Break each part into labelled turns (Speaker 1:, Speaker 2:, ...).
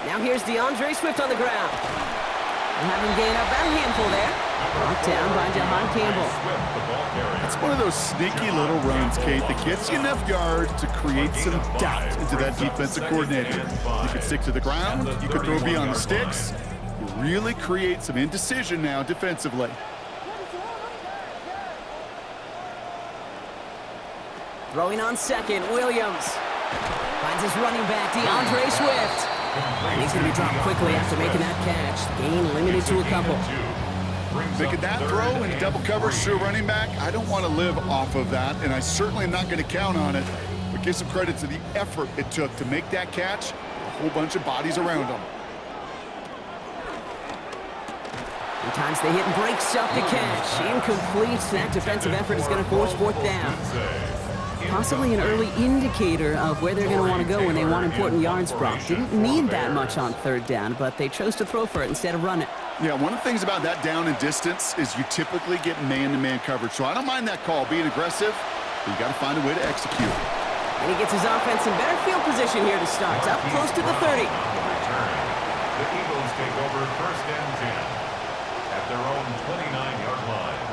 Speaker 1: Now here's Swift on the ground. We'll have him gain up about a handful there. Knocked down by Jahan Campbell.
Speaker 2: It's one of those sneaky little runs, Kate, that gets you enough yards to create some doubt into that defensive coordinator. You could stick to the ground. You could throw beyond the sticks. You really create some indecision now defensively.
Speaker 1: Throwing on second, Williams. Finds his running back, Swift. And he's going to be dropped quickly after making that catch. Gain limited to a couple.
Speaker 2: Making that throw in double coverage to a running back, I don't want to live off of that, and I certainly am not going to count on it. But give some credit to the effort it took to make that catch. A whole bunch of bodies around him.
Speaker 1: Sometimes they hit and breaks up the catch. Incomplete. That defensive effort is going to force fourth down. Possibly an early indicator of where they're going to want to go when they want important yards, Brock. Didn't need that much on third down, but they chose to throw for it instead of run it.
Speaker 2: Yeah, one of the things about that down and distance is you typically get man-to-man coverage. So I don't mind that call, being aggressive, but you got to find a way to execute.
Speaker 1: And he gets his offense in better field position here to start. Up close to the 30.
Speaker 3: The Eagles take over first and 10 at their own 29-yard line.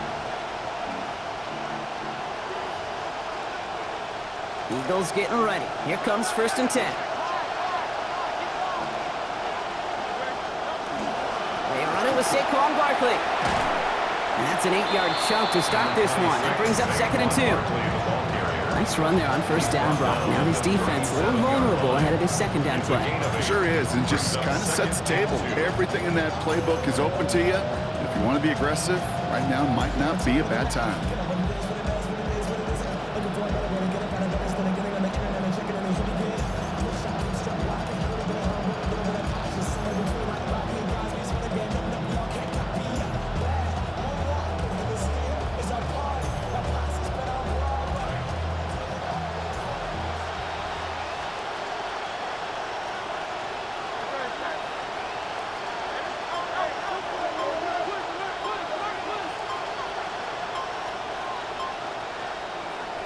Speaker 1: Eagles getting ready. Here comes first and 10. They run it with Saquon Barkley. And that's an 8-yard chunk to start this one. That brings up second and 2. Nice run there on first down, Brock. Now this defense a little vulnerable ahead of his second down play.
Speaker 2: Sure is, and just kind of sets the table. Everything in that playbook is open to you. If you want to be aggressive, right now might not be a bad time.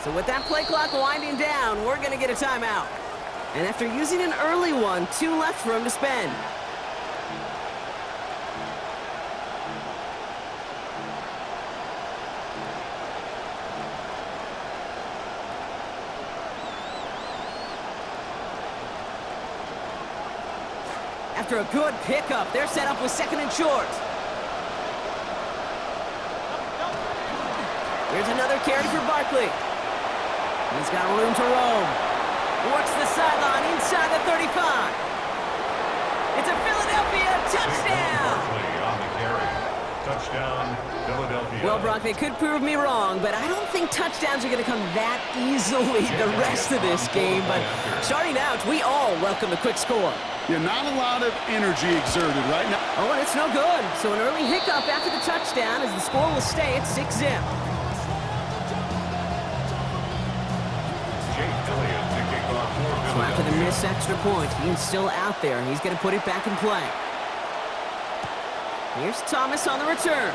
Speaker 1: So with that play clock winding down, we're going to get a timeout. And after using an early one, 2 left for him to spend. After a good pickup, they're set up with second and short. Here's another carry for Barkley. He's got room to roam. Works the sideline inside the 35. It's a Philadelphia touchdown.
Speaker 3: On the carry. Touchdown, Philadelphia.
Speaker 1: Well, Brock, they could prove me wrong, but I don't think touchdowns are going to come that easily the rest of this game. But starting out, we all welcome a quick score.
Speaker 2: Yeah, not a lot of energy exerted right now.
Speaker 1: Oh, and it's no good. So an early hiccup after the touchdown as the score will stay at 6-zip. So after the missed extra point, he's still out there, and he's going to put it back in play. Here's Thomas on the return.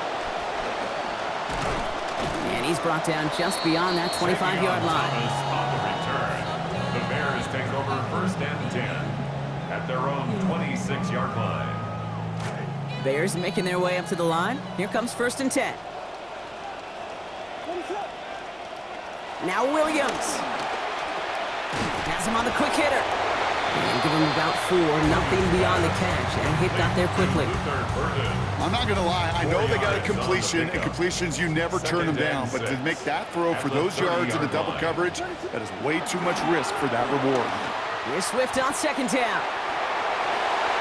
Speaker 1: And he's brought down just beyond that 25-yard line.
Speaker 3: Thomas on the return. The Bears take over first and 10 at their own 26-yard line.
Speaker 1: Bears making their way up to the line. Here comes first and 10. Now Williams. Has him on the quick hitter. And give him about 4, nothing beyond the catch. And hit got there quickly.
Speaker 2: I'm not going to lie. I know they got a completion, and completions, you never turn them down. But to make that throw for those yards in the double coverage, that is way too much risk for that reward.
Speaker 1: Here's Swift on second down.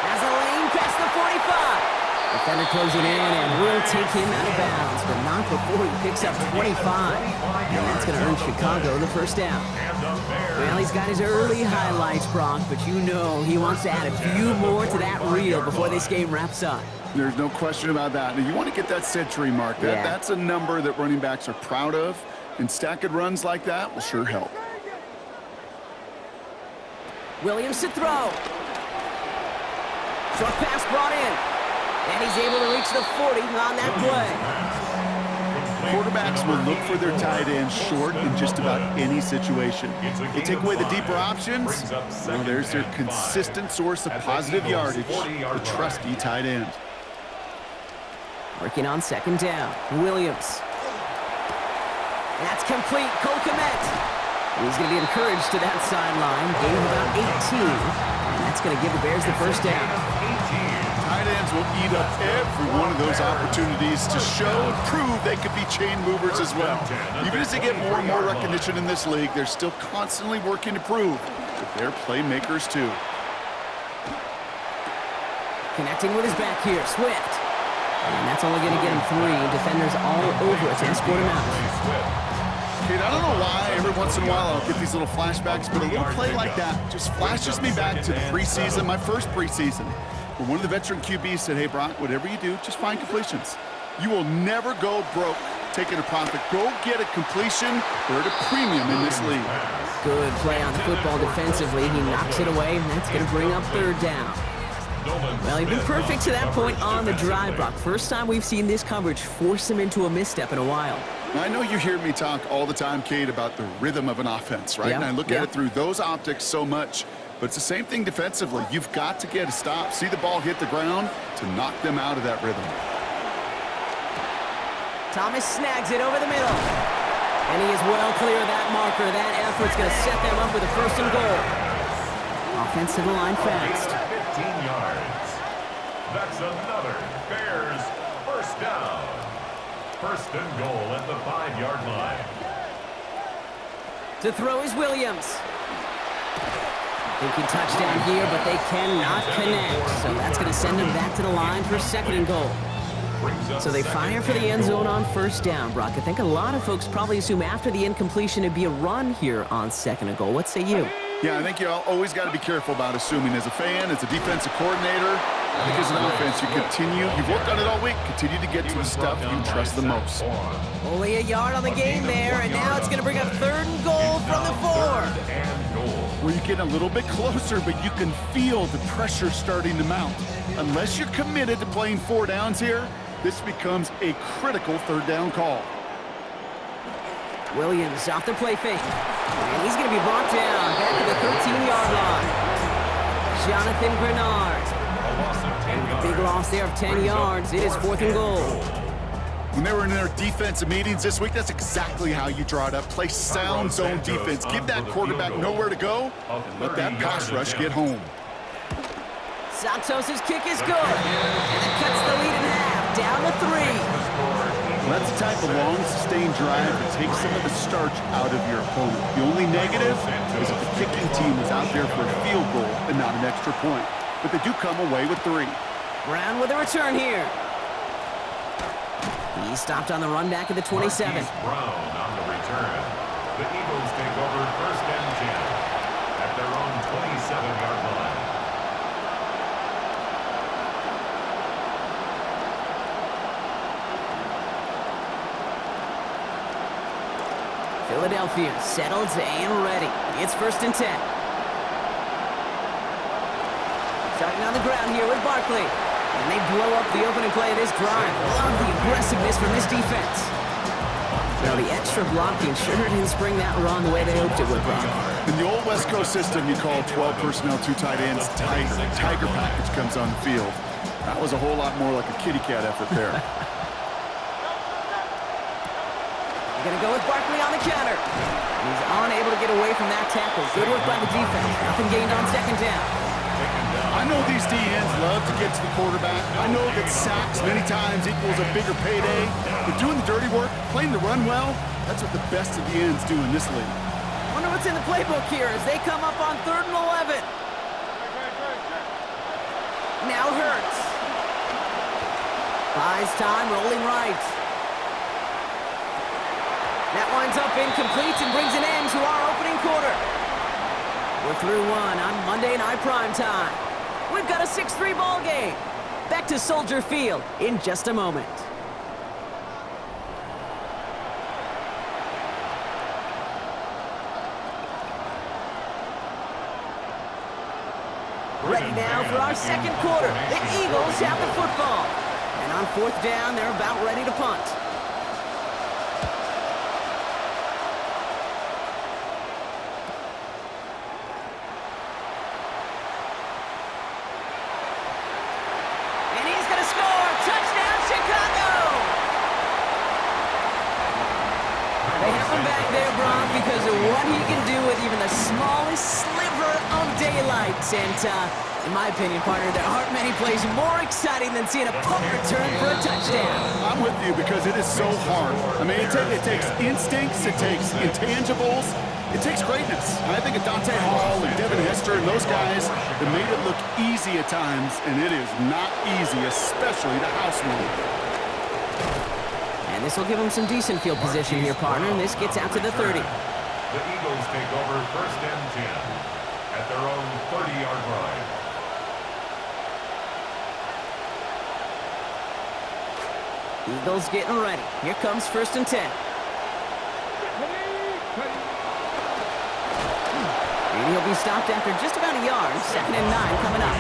Speaker 1: Has a lane past the 45. Defender closing in and will take him out of bounds, but not before he picks up 25. And that's going to earn Chicago the first down. Well, he's got his early highlights, Brock, but you know he wants to add a few more to that reel before this game wraps up.
Speaker 2: There's no question about that. Now, you want to get that century mark. That's a number that running backs are proud of, and stacking runs like that will sure help.
Speaker 1: Williams to throw. Short pass brought in. And he's able to reach the 40 on that play.
Speaker 2: Quarterbacks will look for their tight ends short in just about any situation. They take away the deeper options, well, there's their consistent source of positive yardage, the trusty tight end.
Speaker 1: Working on second down. Williams. That's complete. Cole Kmet. He's going to be encouraged to that sideline. Gain of about 18. And that's going to give the Bears the first down.
Speaker 2: Tight ends will eat up every one of those opportunities to show and prove they could be chain movers as well. Even as they get more and more recognition in this league, they're still constantly working to prove that they're playmakers too.
Speaker 1: Connecting with his back here, Swift. And that's only going to get him 3. Defenders all over it to escort him out.
Speaker 2: Kate, I don't know why every once in a while I'll get these little flashbacks, but a little play like that just flashes me back to the preseason, my first preseason, where one of the veteran QBs said, hey, Brock, whatever you do, just find completions. You will never go broke taking a profit. Go get a completion. They're at a premium in this league.
Speaker 1: Good play on the football defensively. He knocks it away, and that's going to bring up third down. Well, he's been perfect to that point on the drive, Brock. First time we've seen this coverage force him into a misstep in a while.
Speaker 2: I know you hear me talk all the time, Kate, about the rhythm of an offense, right?
Speaker 1: Yeah,
Speaker 2: and I look at it through those optics so much, but it's the same thing defensively. You've got to get a stop, see the ball hit the ground to knock them out of that rhythm.
Speaker 1: Thomas snags it over the middle. And he is well clear of that marker. That effort's going to set them up with a first and goal. Offensive line fast.
Speaker 3: 15 yards. That's another Bears first down. First and goal at the 5-yard line.
Speaker 1: To throw is Williams. Thinking touchdown here, but they cannot connect. So that's going to send them back to the line for second and goal. So they fire for the end zone on first down, Brock. I think a lot of folks probably assume after the incompletion it'd be a run here on second and goal. What say you?
Speaker 2: Yeah, I think you always got to be careful about assuming as a fan, as a defensive coordinator. I think as an offense, you've worked on it all week, continue to get to the stuff you trust the most.
Speaker 1: Only a yard on the game there, and now it's going to bring up third and goal from the 4.
Speaker 2: Where you get a little bit closer, but you can feel the pressure starting to mount. Unless you're committed to playing 4 downs here, this becomes a critical third down call.
Speaker 1: Williams off the play fake. And he's going to be brought down back to the 13-yard line. Jonathan Grenard. And a big loss there of 10 yards. It is fourth and goal.
Speaker 2: When they were in their defensive meetings this week, that's exactly how you draw it up. Play sound zone defense. Give that quarterback nowhere to go and let that pass rush get home.
Speaker 1: Santos' kick is good. And it cuts the lead in half. Down to 3.
Speaker 2: Well, that's the type of long, sustained drive that takes some of the starch out of your opponent. The only negative is if the kicking team is out there for a field goal and not an extra point. But they do come away with 3.
Speaker 1: Brown with a return here. He stopped on the run back at the 27.
Speaker 3: Brown on the return. The Eagles take over first and 10 at their own 27-yard line.
Speaker 1: Philadelphia settled and ready. It's first and 10. Starting on the ground here with Barkley. And they blow up the opening play of this drive. Love the aggressiveness from this defense. Now the extra blocking sure didn't spring that run the way they hoped it would, Brock.
Speaker 2: In the old West Coast system, you call 12 personnel, 2 tight ends, Tiger. Tiger package comes on the field. That was a whole lot more like a kitty cat effort there.
Speaker 1: Going to go with Barkley on the counter. He's unable to get away from that tackle. Good work by the defense. Nothing gained on second down.
Speaker 2: I know these DNs love to get to the quarterback. I know that sacks many times equals a bigger payday. But doing the dirty work, playing the run well, that's what the best of the ends do in this league.
Speaker 1: Wonder what's in the playbook here as they come up on third and 11. Now Hurts. Buys time, rolling right. That winds up incomplete and brings an end to our opening quarter. We're through 1 on Monday Night Primetime. We've got a 6-3 ball game. Back to Soldier Field in just a moment. Ready now for our second quarter. The Eagles have the football. And on fourth down, they're about ready to punt. what he can do with even the smallest sliver of daylight. And in my opinion, partner, there aren't many plays more exciting than seeing a punt return for a touchdown.
Speaker 2: I'm with you because it is so hard. I mean, it takes instincts, it takes intangibles, it takes greatness. I think of Dante Hall and Devin Hester and those guys that made it look easy at times, and it is not easy, especially to house one.
Speaker 1: And this will give him some decent field position here, partner, and this gets out to the 30.
Speaker 3: The Eagles take over 1st and 10 at their own 30-yard line.
Speaker 1: Eagles getting ready. Here comes 1st and 10. And he'll be stopped after just about a yard. 2nd and 9 coming up.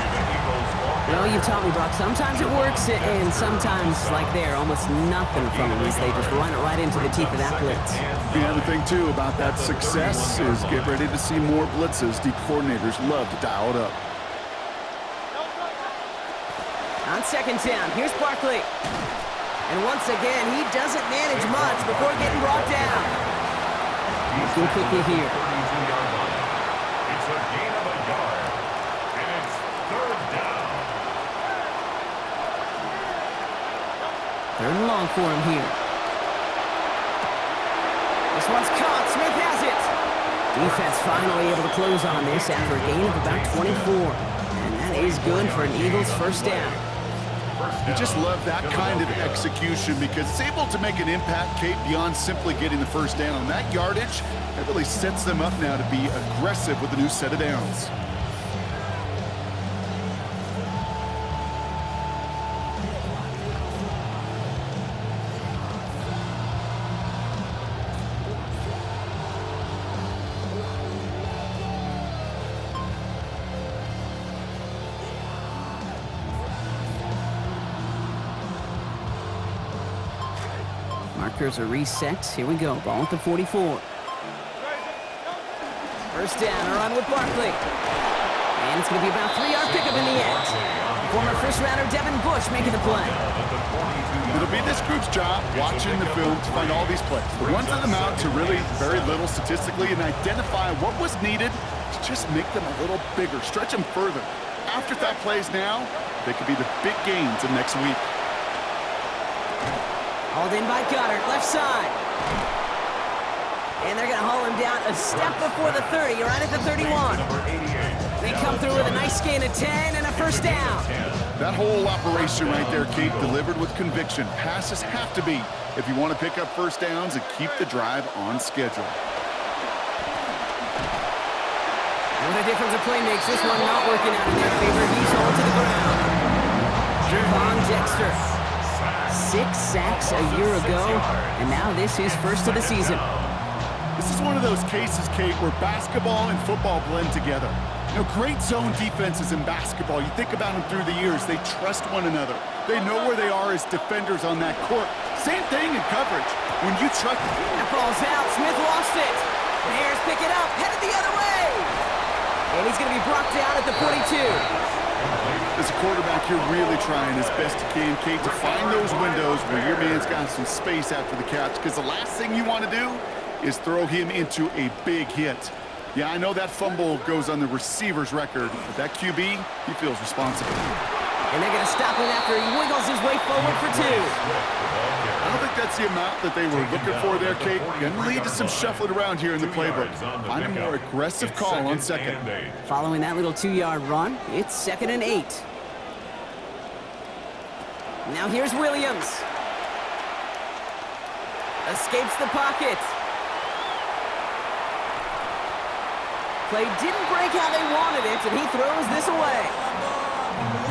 Speaker 1: You know, you've taught me, Brock, sometimes it works, and sometimes, like there, almost nothing from them as they just run it right into the teeth of that blitz.
Speaker 2: The other thing, too, about that success is get ready to see more blitzes. The coordinators love to dial it up.
Speaker 1: On 2nd down, here's Barkley. And once again, he doesn't manage much before getting brought down. Looking quickly here.
Speaker 3: It's a gain of a yard, and it's 3rd down.
Speaker 1: 3rd and long for him here. This one's caught. Smith has it. Defense finally able to close on this after a gain of about 24. And that is good for an Eagles 1st down.
Speaker 2: You just love that kind of execution because it's able to make an impact, Kate, beyond simply getting the 1st down. That yardage, that really sets them up now to be aggressive with a new set of downs.
Speaker 1: Markers are reset. Here we go. Ball at the 44. 1st down, a run with Barkley. And it's going to be about a 3-yard pickup in the end. Former 1st-rounder Devin Bush making the play.
Speaker 2: It'll be this group's job watching the film to find all these plays. The ones that amount to really very little statistically and identify what was needed to just make them a little bigger, stretch them further. After that plays now, they could be the big gains of next week.
Speaker 1: Hauled in by Goddard, left side. And they're going to haul him down a step before the 30, right at the 31. They come through with a nice gain of 10 and a 1st down.
Speaker 2: That whole operation right there, Kate, delivered with conviction. Passes have to be if you want to pick up 1st downs and keep the drive on schedule.
Speaker 1: What a difference a play makes. This one not working out in their favor. He's hauled to the ground. Javon Dexter. 6 sacks a year ago, and now this is 1st of the season.
Speaker 2: This is one of those cases, Kate, where basketball and football blend together. You know, great zone defenses in basketball. You think about them through the years. They trust one another. They know where they are as defenders on that court. Same thing in coverage. When you trust...
Speaker 1: That ball's out. Smith lost it. Bears pick it up. Headed the other way. And he's going to be brought down at the 42.
Speaker 2: As a quarterback, you're really trying as best you can, Kate, to find those windows where your man's got some space after the catch, because the last thing you want to do is throw him into a big hit. Yeah, I know that fumble goes on the receiver's record, but that QB, he feels responsible.
Speaker 1: And they're going to stop him after he wiggles his way forward for 2.
Speaker 2: I don't think that's the amount that they were looking for there, Kate. Going to lead to some shuffling around here in the playbook. Find a more aggressive call on 2nd.
Speaker 1: Following that little 2-yard run, it's 2nd and 8. Now here's Williams. Escapes the pocket. Play didn't break how they wanted it, and he throws this away.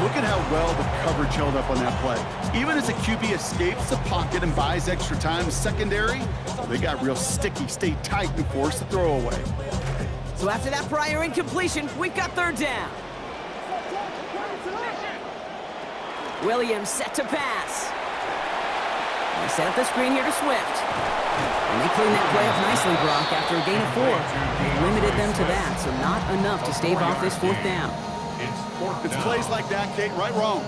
Speaker 2: Look at how well the coverage held up on that play. Even as a QB escapes the pocket and buys extra time, secondary, they got real sticky, stayed tight, and forced the throw away.
Speaker 1: So after that prior incompletion, we've got 3rd down. Williams set to pass. They set up the screen here to Swift. And they clean that play up nicely, Brock, after a gain of 4. They limited them to that, so not enough to stave off this 4th down.
Speaker 2: It's plays like that, Kate, right, wrong,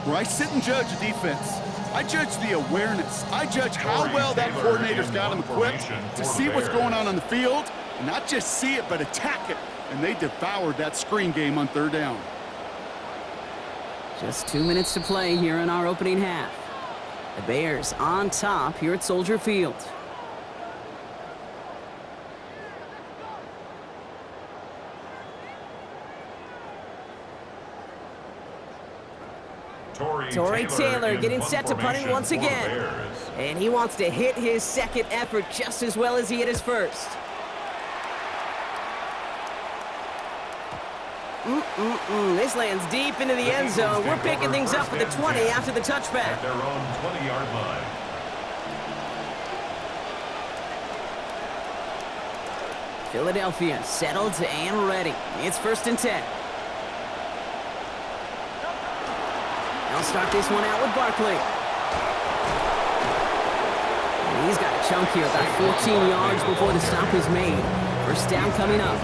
Speaker 2: where I sit and judge a defense. I judge the awareness. I judge how well that coordinator's got him equipped to see what's going on the field Not just see it, but attack it. And they devoured that screen game on third down.
Speaker 1: Just 2 minutes to play here in our opening half. The Bears on top here at Soldier Field. Torrey Taylor getting set to punt it once again. And he wants to hit his second effort just as well as he hit his first. This lands deep into the end zone. We're picking things up at the 20 after the touchback.
Speaker 3: At their own 20-yard line.
Speaker 1: Philadelphia settled and ready. It's 1st and 10. They'll start this one out with Barkley. And he's got a chunk here, about 14 yards before the stop is made. First down coming up.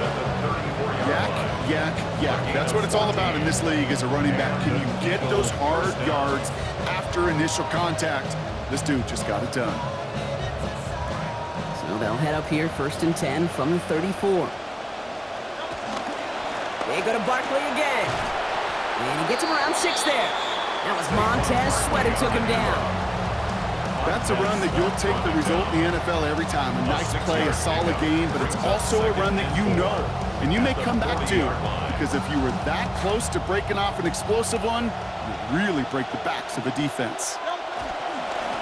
Speaker 2: Yak, yak, yak. That's what it's all about in this league as a running back. Can you get those hard yards after initial contact? This dude just got it done.
Speaker 1: So they'll head up here, 1st and 10 from the 34. They go to Barkley again. And he gets him around 6 there. That was Montez Sweat who took him down.
Speaker 2: That's a run that you'll take the result in the NFL every time. A nice play, a solid game, but it's also a run that you know and you may come back to, because if you were that close to breaking off an explosive one, you really break the backs of a defense.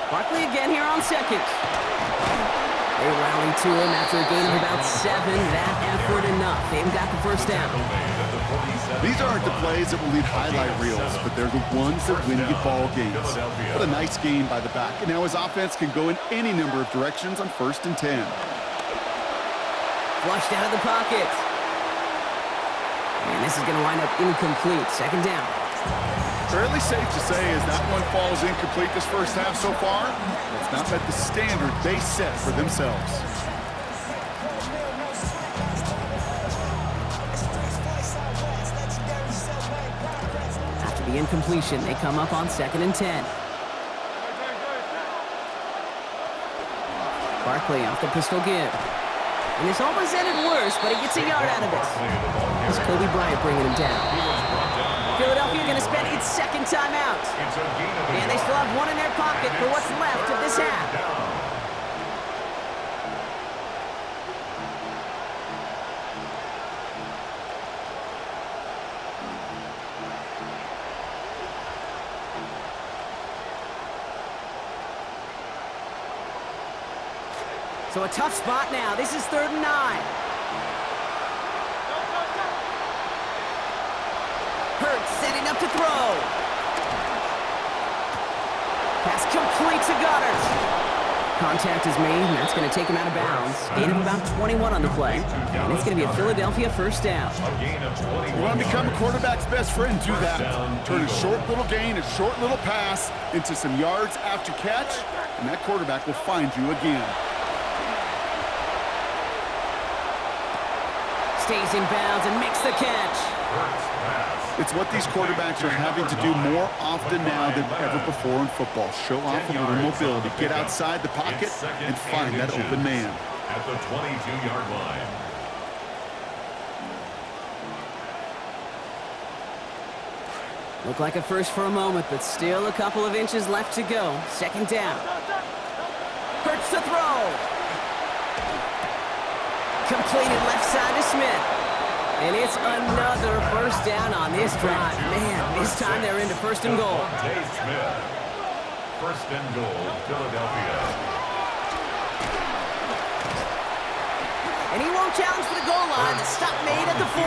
Speaker 1: Barkley again here on second. They rally to him after a gain of about 7. That effort enough. They've got the first down.
Speaker 2: These aren't the plays that will lead highlight reels, but they're the ones that win you ball games. What a nice game by the back. And now his offense can go in any number of directions on 1st and 10.
Speaker 1: Flushed out of the pocket. And this is going to wind up incomplete. 2nd down.
Speaker 2: Fairly safe to say as that one falls incomplete this first half so far, it's not met the standard they set for themselves.
Speaker 1: After the incompletion, they come up on 2nd and 10. Barkley off the pistol give. And this almost ended worse, but he gets a yard out of this. It's Kobe Bryant bringing him down. Philadelphia going to spend its 2nd timeout. And they still have one in their pocket for what's left of this half. So a tough spot now. This is 3rd and 9. Hurts setting up to throw. Pass complete to Goddard. Contact is made, and that's going to take him out of bounds. Gain of about 21 on the play. And it's going to be a Philadelphia first down.
Speaker 2: You want to become a quarterback's best friend? Do that. Turn a short little gain, a short little pass into some yards after catch, and that quarterback will find you again.
Speaker 1: Stays in bounds and makes the catch.
Speaker 2: It's what these quarterbacks are having to do more often now than ever before in football. Show off a little mobility, get outside the pocket, and find that open man.
Speaker 3: At the 22-yard line.
Speaker 1: Looked like a first for a moment, but still a couple of inches left to go. 2nd down. Hurts to throw. Completed left side to Smith. And it's another first down on this drive. Man, this time they're into 1st and goal.
Speaker 3: Dave Smith. 1st and goal, Philadelphia.
Speaker 1: And he won't challenge for the goal line. The stop made at the 4.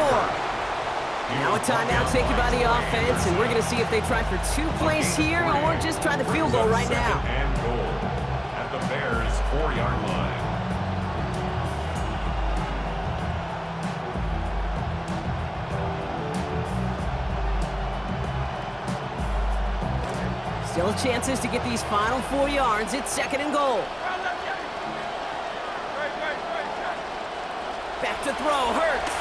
Speaker 1: Now a timeout taken by the offense, and we're going to see if they try for 2 plays here or just try the field goal right now.
Speaker 3: 2nd and goal at the Bears' 4-yard line.
Speaker 1: Still chances to get these final 4 yards. It's 2nd and goal. Back to throw. Hurts.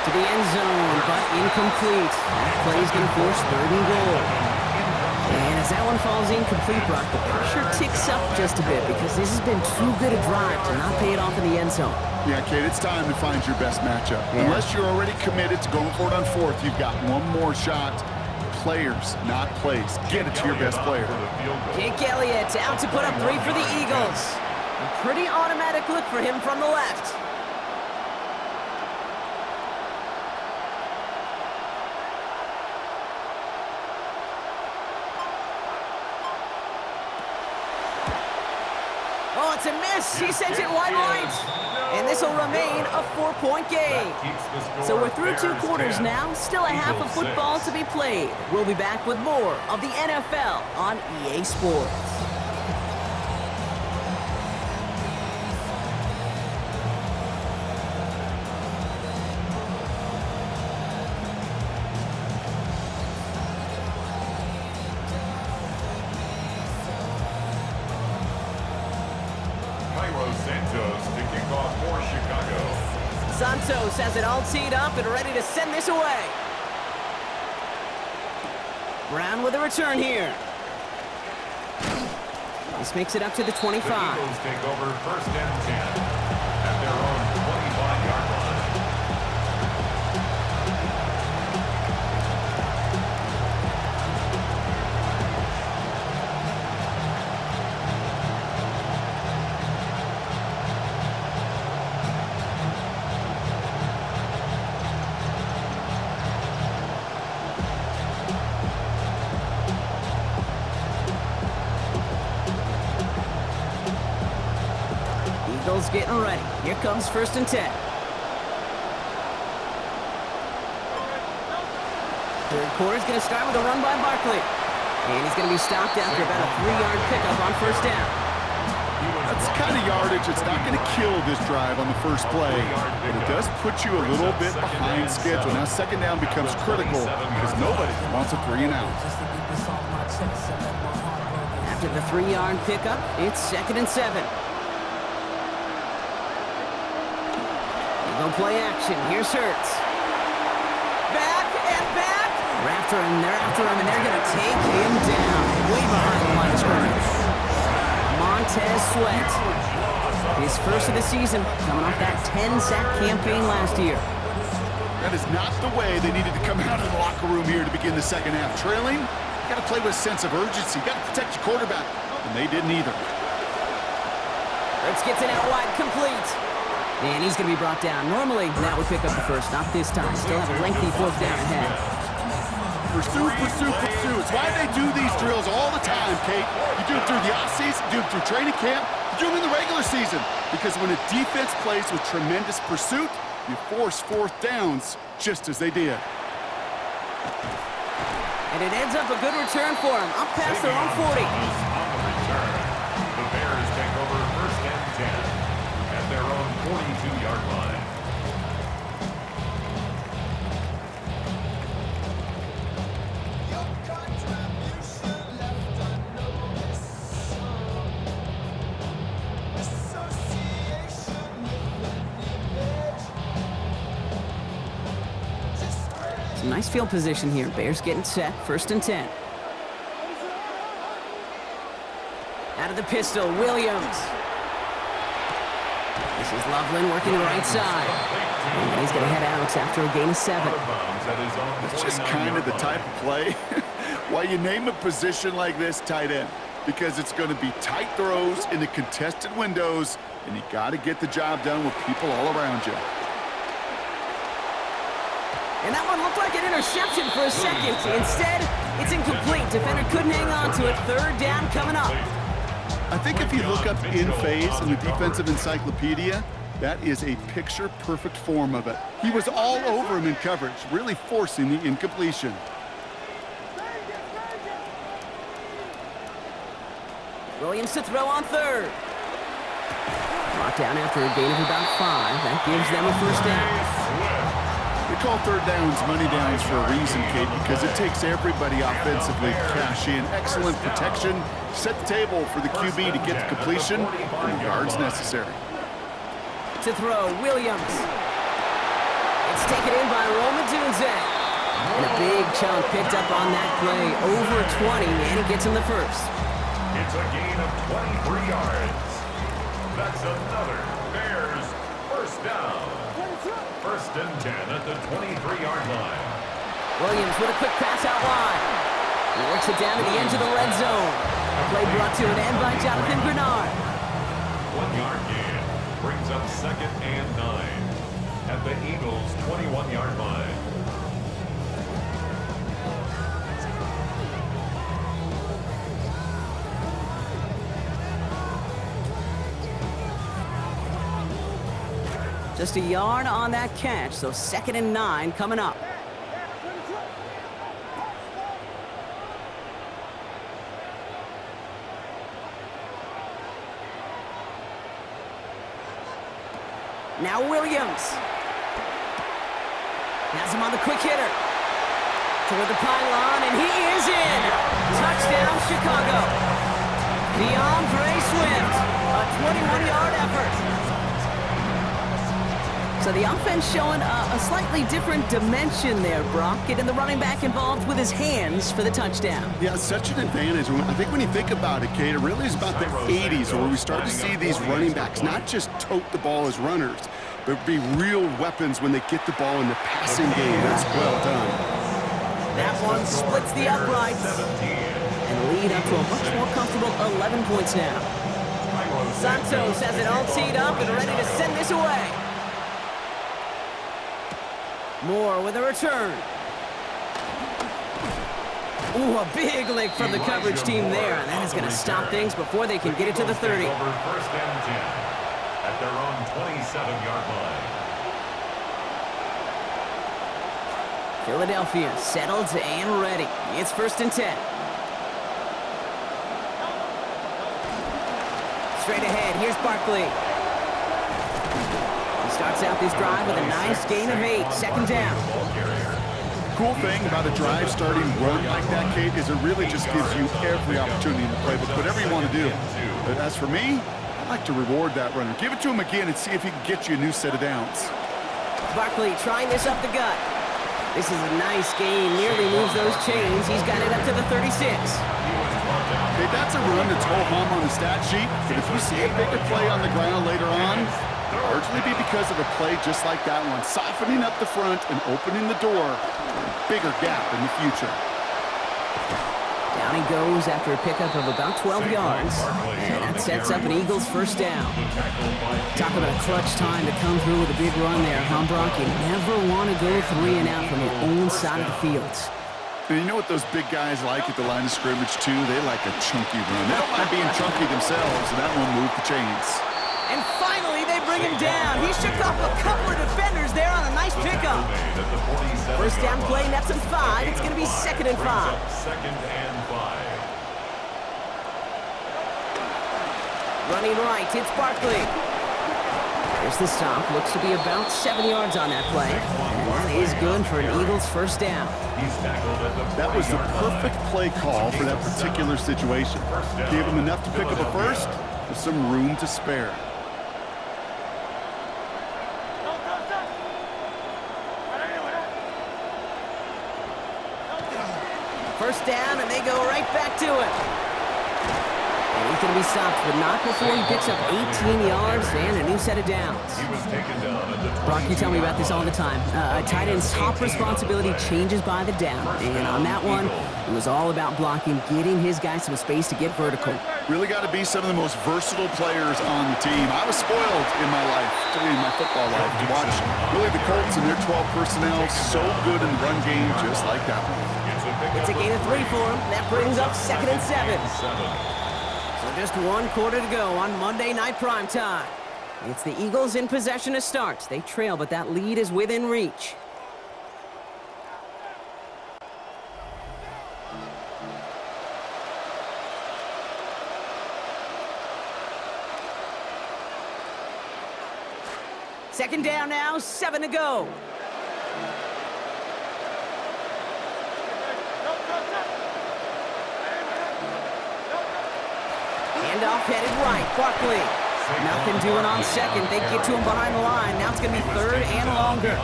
Speaker 1: To the end zone, but incomplete. That play is going to force 3rd and goal. And a As that one falls incomplete, Brock, the pressure ticks up just a bit because this has been too good a drive to not pay it off in the end zone.
Speaker 2: Yeah, Kate, it's time to find your best matchup. Yeah. Unless you're already committed to going for it on fourth, you've got one more shot. Players, not plays. Get it to your best player.
Speaker 1: Jake Elliott out to put up 3 for the Eagles. A pretty automatic look for him from the left. Oh, it's a miss. He sends it wide right. And this will remain a 4-point game. So we're through 2 quarters now. Still a half of football to be played. We'll be back with more of the NFL on EA Sports.
Speaker 3: Santos to kick off for Chicago.
Speaker 1: Santos has it all teed up and ready to send this away. Brown with a return here. This makes it up to the 25.
Speaker 3: The Eagles take over 1st and 10 at their own 25-yard line.
Speaker 1: Eagles getting ready. Here comes 1st and 10. Third quarter's going to start with a run by Barkley. And he's going to be stopped after about a 3-yard pickup on 1st down.
Speaker 2: That's the kind of yardage that's not going to kill this drive on the first play, but it does put you a little bit behind schedule. Now 2nd down becomes critical because nobody wants a 3-and-out.
Speaker 1: After the 3-yard pickup, it's 2nd and 7. They'll play action. Here's Hurts. Back and back. They're after him, and they're going to take him down. Way behind the line of scrimmage. Montez Sweat. His first of the season, coming off that 10-sack campaign last year.
Speaker 2: That is not the way they needed to come out of the locker room here to begin the 2nd half. Trailing, you got to play with a sense of urgency. You got to protect your quarterback, and they didn't either.
Speaker 1: Hurts gets it out wide, complete. And he's going to be brought down. Normally, that would pick up the first. Not this time. Still have a lengthy 4th down ahead.
Speaker 2: Pursue, pursue, pursue. It's why they do these drills all the time, Kate. You do them through the offseason, you do them through training camp, you do them in the regular season. Because when a defense plays with tremendous pursuit, you force 4th downs just as they did.
Speaker 1: And it ends up a good return for him. Up past their own 40.
Speaker 3: On the return, the Bears take over 1st and 10. Their own 42-yard line.
Speaker 1: Some nice field position here. Bears getting set. 1st and 10. Out of the pistol, Williams. This is Loveland working the right side. And he's going to head out after a gain of 7.
Speaker 2: It's just kind of the type of play why you name a position like this tight end. Because it's going to be tight throws in the contested windows, and you got to get the job done with people all around you.
Speaker 1: And that one looked like an interception for a second. Instead, it's incomplete. Defender couldn't hang on to it. 3rd down coming up.
Speaker 2: I think if you look up in phase in the defensive encyclopedia, that is a picture-perfect form of it. He was all over him in coverage, really forcing the incompletion.
Speaker 1: Williams to throw on 3rd. Brought down after a gain of about 5. That gives them a 1st down.
Speaker 2: We call 3rd downs money downs for a reason, Kate, because it takes everybody offensively to cash in. Excellent protection, set the table for the QB to get the completion and the yards necessary.
Speaker 1: To throw, Williams. It's taken in by Roma Dunze. And a big chunk picked up on that play, over 20, and it gets him the first.
Speaker 3: It's a gain of 23 yards. That's another Bears first down. First and 10 at the 23-yard line.
Speaker 1: Williams with a quick pass out wide. He works it down to the edge of the red zone. A play brought to an end by Jonathan Grenard.
Speaker 3: 1-yard gain brings up second and 9 at the Eagles' 21-yard line.
Speaker 1: Just a yard on that catch, so second and 9 coming up. Now Williams. Has him on the quick hitter. Toward the pylon, and he is in. Touchdown, Chicago. DeAndre Swift, a 21-yard effort. So the offense showing a slightly different dimension there, Brock. Getting the running back involved with his hands for the touchdown.
Speaker 2: Yeah, such an advantage. I think when you think about it, Kate, it really is about the 80s where we start to see these running backs not just tote the ball as runners, but be real weapons when they get the ball in the passing game. That's well done.
Speaker 1: That one splits the uprights and lead up to a much more comfortable 11 points now. Santos has it all teed up and ready to send this away. Moore with a return. Ooh, a big lick from the coverage team there, and that is going to stop things before they can get it to the 30.
Speaker 3: Over first and 10 at their own 27-yard line.
Speaker 1: Philadelphia settled and ready. It's first and 10. Straight ahead, here's Barkley. Starts out this drive with a nice gain of 8, second down.
Speaker 2: Cool thing about a drive starting run like that, Kate, is it really just gives you every opportunity in the playbook, whatever you want to do. But as for me, I like to reward that runner. Give it to him again and see if he can get you a new set of downs.
Speaker 1: Barkley trying this up the gut. This is a nice gain, nearly moves those chains. He's got it up to the 36.
Speaker 2: Okay, that's a run that's ho-hum on the stat sheet, but if you see a bigger play on the ground later on, largely be because of a play just like that one, softening up the front and opening the door for a bigger gap in the future.
Speaker 1: Down he goes after a pickup of about 12 yards, and that sets up an Eagles first down. Talk about a clutch time to come through with a big run there, huh, Brock? You never want to go 3 and out from your own side of the field.
Speaker 2: And you know what those big guys like at the line of scrimmage, too? They like a chunky run. They don't mind being chunky themselves, and that one moved the chains.
Speaker 1: And finally, they bring him down. He shook off a couple of defenders there on a nice pickup. First down play, nets him 5. It's going to be second and 5.
Speaker 3: Second and 5.
Speaker 1: Running right, it's Barkley. There's the stop. Looks to be about 7 yards on that play. And that is good for an Eagles first down.
Speaker 2: That was the perfect play call for that particular situation. Gave him enough to pick up a first with some room to spare.
Speaker 1: First down, and they go right back to it. And he's going to be stopped, but not before he picks up 18 yards and a new set of downs. Brock, you tell me about this all the time. A tight end's top responsibility changes by the down. And on that one, it was all about blocking, getting his guys some space to get vertical.
Speaker 2: Really got to be some of the most versatile players on the team. I was spoiled in my life, in my football life, to watch really the Colts and their 12 personnel so good in the run game, just like that one.
Speaker 1: It's a gain of 3 for him. That brings up second and 7. So just 1 quarter to go on Monday Night Primetime. It's the Eagles in possession to start. They trail, but that lead is within reach. Second down now, 7 to go. Handoff headed right, Barkley. Nothing doing on second. They get to him behind the line. Now it's going to be third and longer.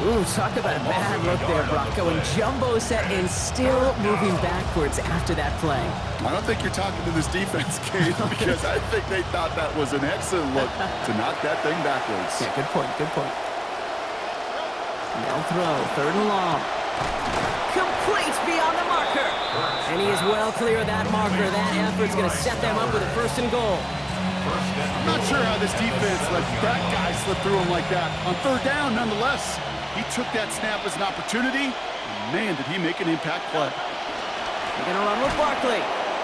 Speaker 1: Ooh, talk about a bad look there, Brock. Going jumbo set and still moving backwards after that play.
Speaker 2: I don't think you're talking to this defense, Kate, because I think they thought that was an excellent look to knock that thing backwards.
Speaker 1: Yeah, good point, good point. Now throw, third and long. Complete beyond the marker. And he is well clear of that marker. That effort's going to set them up with a first and goal.
Speaker 2: I'm not sure how this defense let that guy slip through him like that. On third down, nonetheless, he took that snap as an opportunity. And man, did he make an impact play.
Speaker 1: They're going to run with Barkley.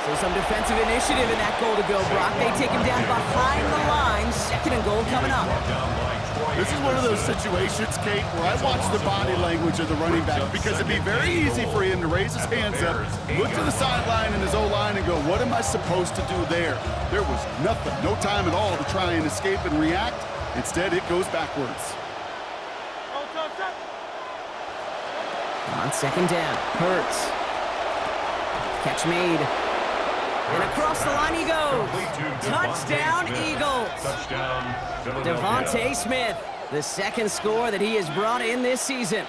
Speaker 1: So some defensive initiative in that goal to go, Brock. They take him down behind the line. Second and goal coming up.
Speaker 2: This is one of those situations, Kate, where I watch the body language of the running back because it'd be very easy for him to raise his hands up, look to the sideline and his O-line and go, what am I supposed to do there? There was nothing, no time at all to try and escape and react. Instead, it goes backwards.
Speaker 1: On second down, Hurts. Catch made. And across the line he goes. Touchdown, Eagles. Devontae Smith, the second score that he has brought in this season.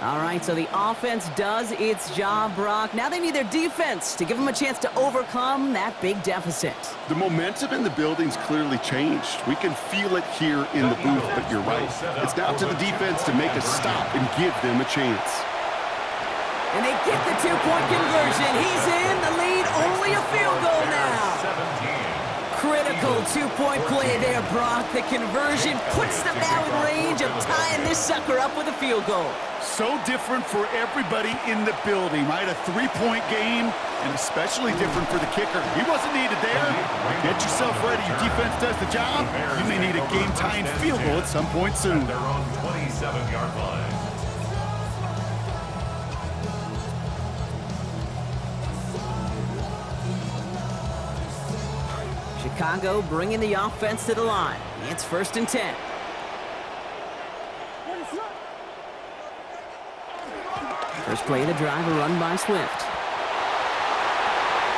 Speaker 1: All right, so the offense does its job, Brock. Now they need their defense to give them a chance to overcome that big deficit.
Speaker 2: The momentum in the building's clearly changed. We can feel it here in the booth, but you're right. It's now to the defense to make a stop and give them a chance.
Speaker 1: And they get the two-point conversion. He's in the lead, only a field goal now. Critical two-point play there, Brock. The conversion puts them now in range of tying this sucker up with a field goal.
Speaker 2: So different for everybody in the building, right? A three-point game, and especially different for the kicker. He wasn't needed there. Get yourself ready. Your defense does the job. You may need a game-tying field goal at some point soon.
Speaker 3: Their own 27-yard line.
Speaker 1: Chicago bringing the offense to the line. It's first and 10. First play of the drive, a run by Swift.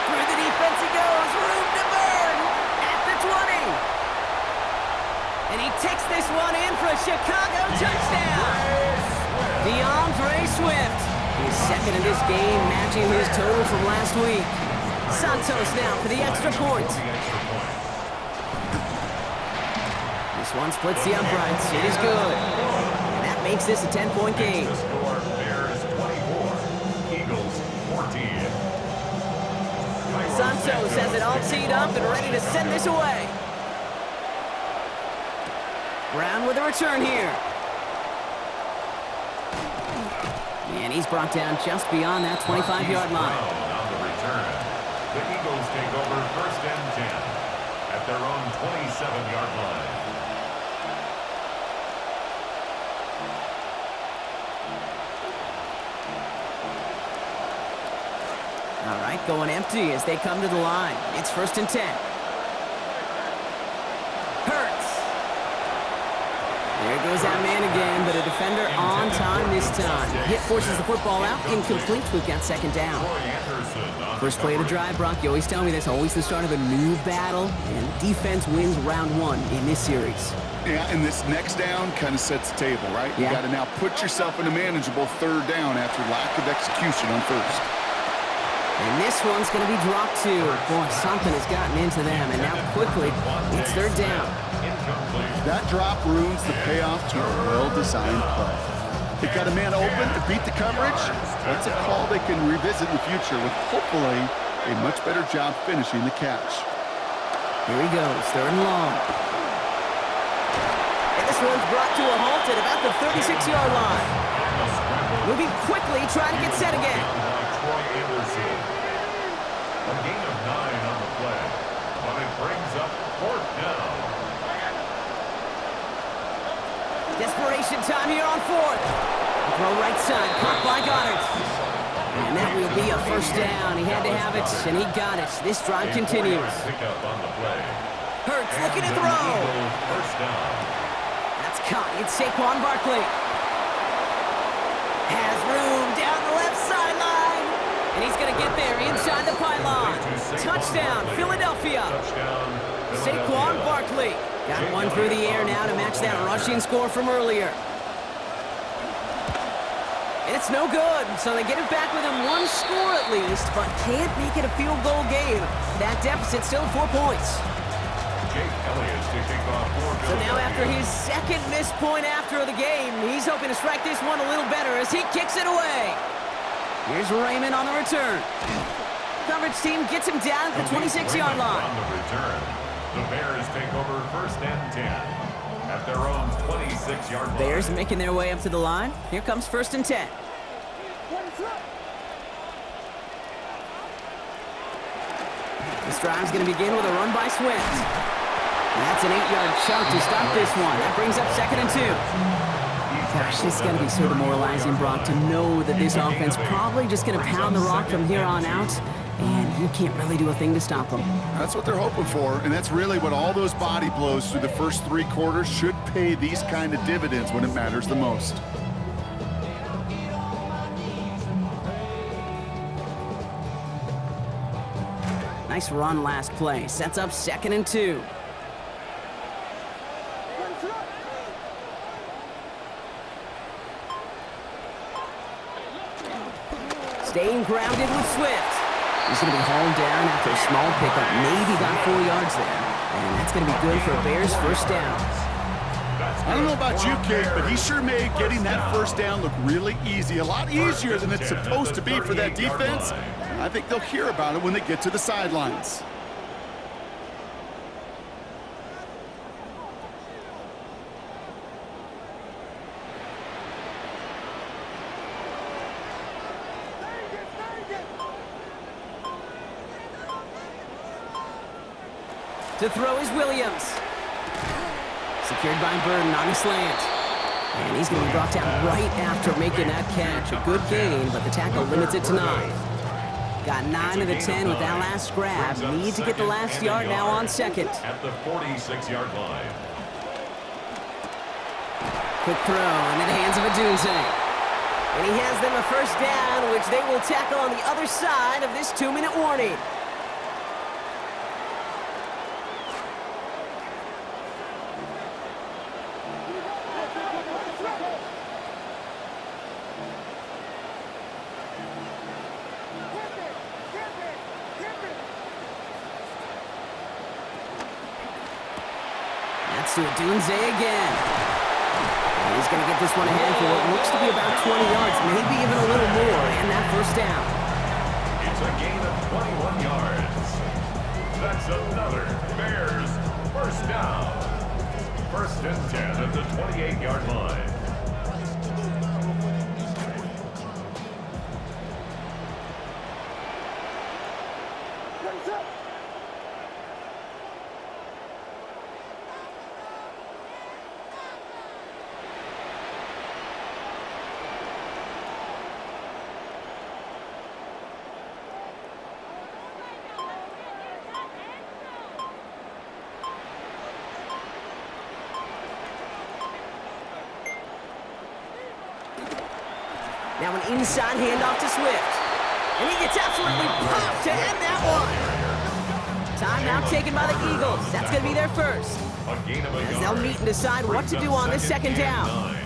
Speaker 1: Through the defense he goes, room to burn at the 20. And he takes this one in for a Chicago touchdown. DeAndre Swift, his second in this game, matching his total from last week. Santos now for the extra point. This one splits the uprights. It is good. And that makes this a 10-point game. Santos has it all teed up and ready to send this away. Brown with a return here. And he's brought down just beyond that 25-yard line.
Speaker 3: On the return, the Eagles take over first and 10 at their own 27-yard line.
Speaker 1: All right, going empty as they come to the line. It's first and 10. Hurts. There goes that man again, but a defender on time this time. Hit forces the football out, incomplete. We've got second down. First play of the drive, Brock. You always tell me that's always the start of a new battle, and the defense wins round one in this series.
Speaker 2: Yeah, and this next down kind of sets the table, right?
Speaker 1: Yeah.
Speaker 2: You got to now put yourself in a manageable third down after lack of execution on first.
Speaker 1: And this one's going to be dropped too. Boy, something has gotten into them, and now quickly, it's third down.
Speaker 2: That drop ruins the payoff to a well-designed play. They got a man open to beat the coverage. That's a call they can revisit in the future with hopefully a much better job finishing the catch.
Speaker 1: Here he goes, third and long. And this one's brought to a halt at about the 36-yard line. Moving quickly, trying to get set again.
Speaker 3: A gain of 9 on the play, but it brings up fourth down.
Speaker 1: Desperation time here on fourth. Throw right side, caught by Goddard. And that will be a first down. He had to have it, and he got it. This drive continues.
Speaker 3: Pickup on the play.
Speaker 1: Hurts looking to throw.
Speaker 3: First down.
Speaker 1: That's caught. It's Saquon Barkley. Has room down the left sideline. And And he's going to get there inside the pylon. Touchdown, Philadelphia. Saquon Barkley got one through the air now to match that rushing score from earlier. And it's no good, so they get it back within one score at least, but can't make it a field goal game. That deficit still 4 points. So now after his second missed point after the game, he's hoping to strike this one a little better as he kicks it away. Here's Raymond on the return. Coverage team gets him down at the 26-yard line.
Speaker 3: On the return, the Bears take over 1st and 10 at their own 26-yard line.
Speaker 1: Bears making their way up to the line. Here comes 1st and 10. This drive's going to begin with a run by Swift. That's an 8-yard chunk to stop this one. That brings up 2nd and 2. Gosh, this is going to be so demoralizing, Brock, to know that this offense probably just going to pound the rock from here on out, and you can't really do a thing to stop them.
Speaker 2: That's what they're hoping for, and that's really what all those body blows through the first 3 quarters should pay these kind of dividends when it matters the most.
Speaker 1: Nice run last play. Sets up 2nd and 2. Staying grounded with Swift. He's going to be hauled down after a small pickup. Maybe got 4 yards there. And that's going to be good for Bears' 1st down.
Speaker 2: I don't know about you, Kate, but he sure made getting that 1st down look really easy. A lot easier than it's supposed to be for that defense. And I think they'll hear about it when they get to the sidelines.
Speaker 1: To throw is Williams. Secured by Burden on a slant. And he's going to be brought down right after making that catch. A good gain, but the tackle limits it to 9. Got 9 of the 10 with that last grab. Need to get the last yard now on 2nd.
Speaker 3: At the 46-yard line.
Speaker 1: Quick throw into the hands of Adunze. And he has them a 1st down, which they will tackle on the other side of this 2-minute warning. To Adunze again. And he's going to get this one ahead for what looks to be about 20 yards, maybe even a little more, and that 1st down.
Speaker 3: It's a gain of 21 yards. That's another Bears 1st down. 1st and 10 at the 28-yard line.
Speaker 1: Now an inside handoff to Swift. And he gets absolutely popped to end that one. Timeout taken by the Eagles. That's going to be their 1st. As they'll meet and decide what to do on this 2nd down.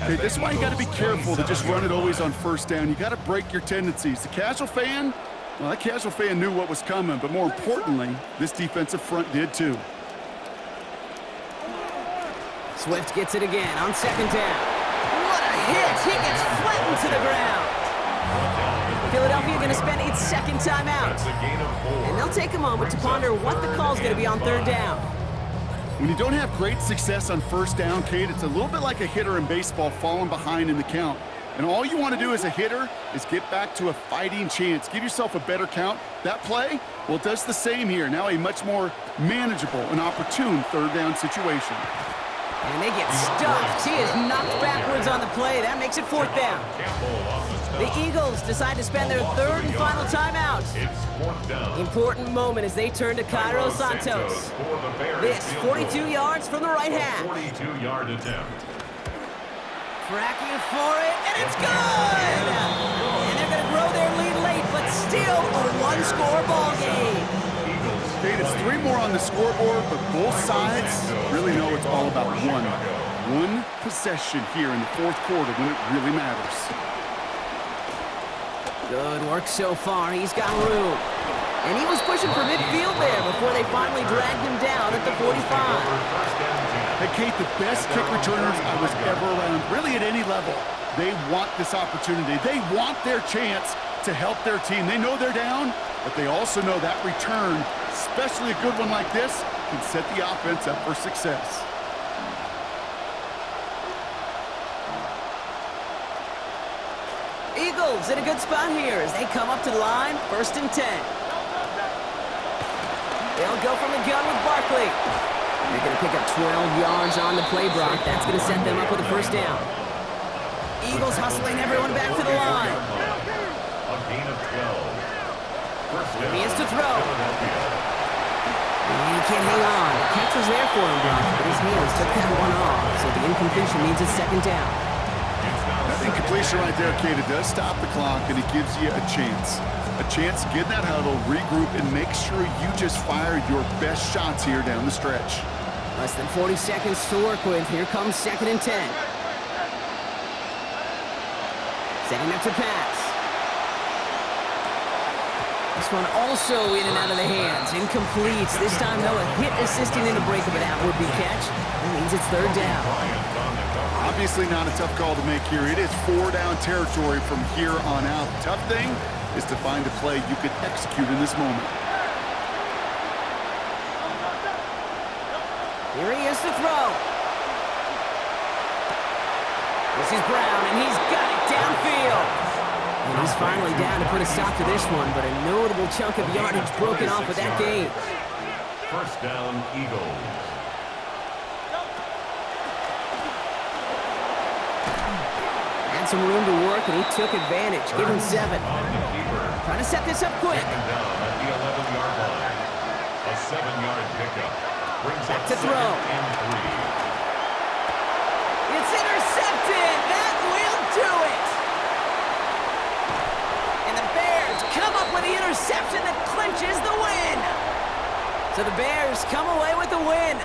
Speaker 2: Okay, this is why you got to be careful to just run it always on 1st down. You got to break your tendencies. The casual fan, well, that casual fan knew what was coming, but more importantly, this defensive front did too.
Speaker 1: Swift gets it again on 2nd down. What a hit! He gets flattened to the ground. Philadelphia going to spend its 2nd timeout. And they'll take a moment to ponder what the call is going to be on 3rd down.
Speaker 2: When you don't have great success on 1st down, Kate, it's a little bit like a hitter in baseball falling behind in the count. And all you want to do as a hitter is get back to a fighting chance. Give yourself a better count. That play, well, it does the same here. Now a much more manageable and opportune 3rd down situation.
Speaker 1: And they get stuffed. He is knocked backwards on the play. That makes it 4th down. The Eagles decide to spend their 3rd and final timeout. Important moment as they turn to Cairo Santos. This 42 yards from the right hand.
Speaker 3: 42-yard attempt.
Speaker 1: Cracking for it, and it's good! And they're going to grow their lead late, but still a one-score ball game.
Speaker 2: Kate, it's 3 more on the scoreboard, but both sides really know it's all about one possession here in the fourth quarter when it really matters.
Speaker 1: Good work so far. He's got room. And he was pushing for midfield there before they finally dragged him down at the 45.
Speaker 2: Hey, Kate, the best kick returners I was ever around, really at any level, they want this opportunity. They want their chance to help their team. They know they're down, but they also know that return, especially a good one like this, can set the offense up for success.
Speaker 1: Eagles in a good spot here as they come up to the line, 1st and 10. They'll go from the gun with Barkley. They're going to pick up 12 yards on the play, Brock. That's going to set them up with a 1st down. Eagles hustling everyone back to the line.
Speaker 3: A gain of 12.
Speaker 1: He has to throw. And he can't hang on. The catch was there for him, Brock, but his hands took that one off, so the incompletion means it's 2nd down.
Speaker 2: That incompletion right there, Kate, it does stop the clock, and it gives you a chance. A chance to get in that huddle, regroup, and make sure you just fire your best shots here down the stretch.
Speaker 1: Less than 40 seconds to work with. Here comes 2nd and 10. Setting up to pass. This one also in and out of the hands. Incomplete. This time, though, a hit assisting in the break of that would-be catch. That means it's 3rd down.
Speaker 2: Obviously not a tough call to make here. It is 4-down territory from here on out. The tough thing is to find a play you could execute in this moment.
Speaker 1: Here he is to throw. This is Brown, and he's got it downfield. And he's finally down to put a stop to this one, but a notable chunk of yardage broken off with that gain.
Speaker 3: 1st down, Eagles.
Speaker 1: Had some room to work, and he took advantage. Give him 7. Trying to set this up quick.
Speaker 3: Down at the 11-yard line. A 7-yard pickup. Brings
Speaker 1: Back
Speaker 3: up
Speaker 1: to throw.
Speaker 3: 2nd and 3.
Speaker 1: It's intercepted. That will do it. And the Bears come up with the interception that clinches the win. So the Bears come away with the win.